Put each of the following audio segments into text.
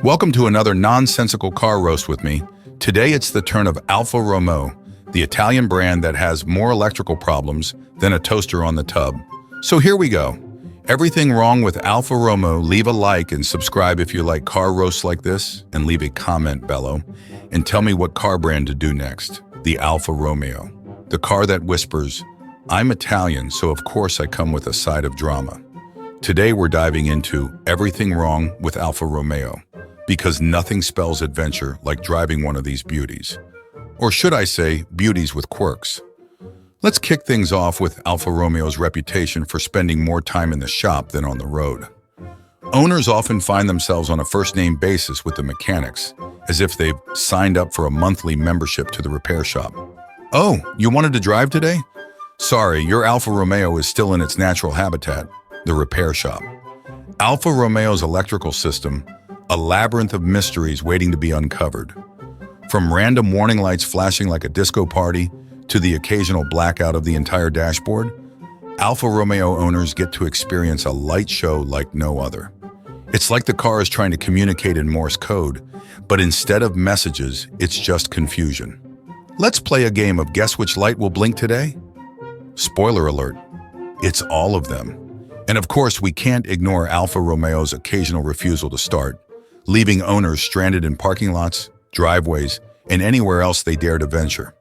Welcome to another nonsensical car roast with me. Today it's the turn of Alfa Romeo, the Italian brand that has more electrical problems than a toaster on the tub. So here we go. Everything wrong with Alfa Romeo, leave a like and subscribe if you like car roasts like this, and leave a comment below and tell me what car brand to do next. The Alfa Romeo, the car that whispers, "I'm Italian, so of course I come with a side of drama." Today we're diving into everything wrong with Alfa Romeo, because nothing spells adventure like driving one of these beauties. Or should I say, beauties with quirks. Let's kick things off with Alfa Romeo's reputation for spending more time in the shop than on the road. Owners often find themselves on a first-name basis with the mechanics, as if they've signed up for a monthly membership to the repair shop. "Oh, you wanted to drive today? Sorry, your Alfa Romeo is still in its natural habitat, the repair shop." Alfa Romeo's electrical system, a labyrinth of mysteries waiting to be uncovered. From random warning lights flashing like a disco party to the occasional blackout of the entire dashboard, Alfa Romeo owners get to experience a light show like no other. It's like the car is trying to communicate in Morse code, but instead of messages, it's just confusion. Let's play a game of guess which light will blink today? Spoiler alert, it's all of them. And of course, we can't ignore Alfa Romeo's occasional refusal to start, leaving owners stranded in parking lots, driveways, and anywhere else they dare to venture.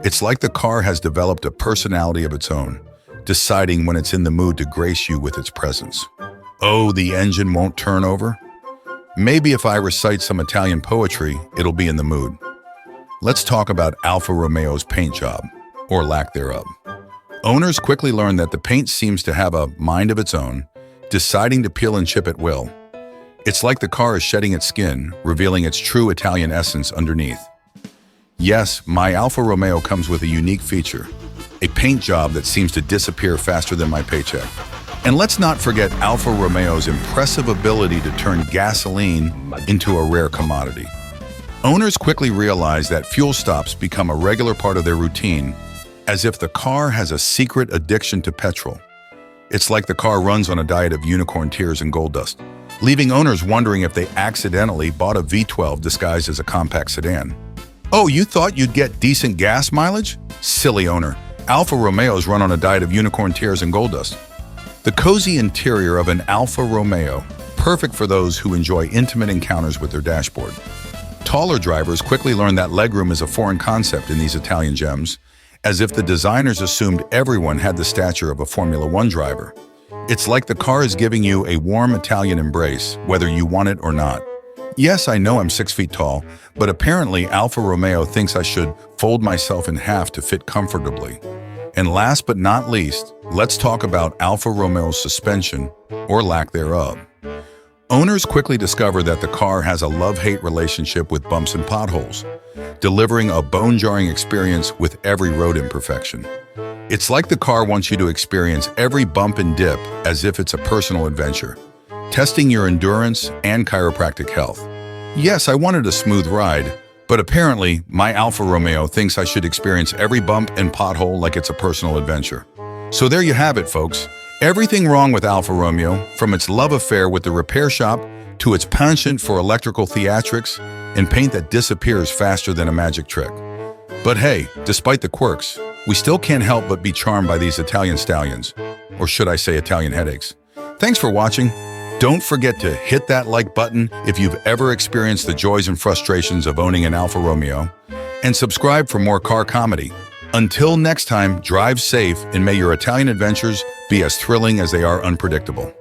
It's like the car has developed a personality of its own, deciding when it's in the mood to grace you with its presence. Oh, the engine won't turn over? Maybe if I recite some Italian poetry, it'll be in the mood. Let's talk about Alfa Romeo's paint job, or lack thereof. Owners quickly learn that the paint seems to have a mind of its own, deciding to peel and chip at will. It's like the car is shedding its skin, revealing its true Italian essence underneath. Yes, my Alfa Romeo comes with a unique feature, a paint job that seems to disappear faster than my paycheck. And let's not forget Alfa Romeo's impressive ability to turn gasoline into a rare commodity. Owners quickly realize that fuel stops become a regular part of their routine, as if the car has a secret addiction to petrol. It's like the car runs on a diet of unicorn tears and gold dust, leaving owners wondering if they accidentally bought a V12 disguised as a compact sedan. Oh, you thought you'd get decent gas mileage? Silly owner. Alfa Romeos run on a diet of unicorn tears and gold dust. The cozy interior of an Alfa Romeo, perfect for those who enjoy intimate encounters with their dashboard. Taller drivers quickly learn that legroom is a foreign concept in these Italian gems, as if the designers assumed everyone had the stature of a Formula One driver. It's like the car is giving you a warm Italian embrace, whether you want it or not. Yes, I know I'm 6 feet tall, but apparently Alfa Romeo thinks I should fold myself in half to fit comfortably. And last but not least, let's talk about Alfa Romeo's suspension, or lack thereof. Owners quickly discover that the car has a love-hate relationship with bumps and potholes, delivering a bone-jarring experience with every road imperfection. It's like the car wants you to experience every bump and dip as if it's a personal adventure, testing your endurance and chiropractic health. Yes, I wanted a smooth ride, but apparently my Alfa Romeo thinks I should experience every bump and pothole like it's a personal adventure. So there you have it, folks. Everything wrong with Alfa Romeo, from its love affair with the repair shop to its penchant for electrical theatrics and paint that disappears faster than a magic trick. But hey, despite the quirks, we still can't help but be charmed by these Italian stallions, or should I say Italian headaches. Thanks for watching. Don't forget to hit that like button if you've ever experienced the joys and frustrations of owning an Alfa Romeo, and subscribe for more car comedy. Until next time, drive safe and may your Italian adventures be as thrilling as they are unpredictable.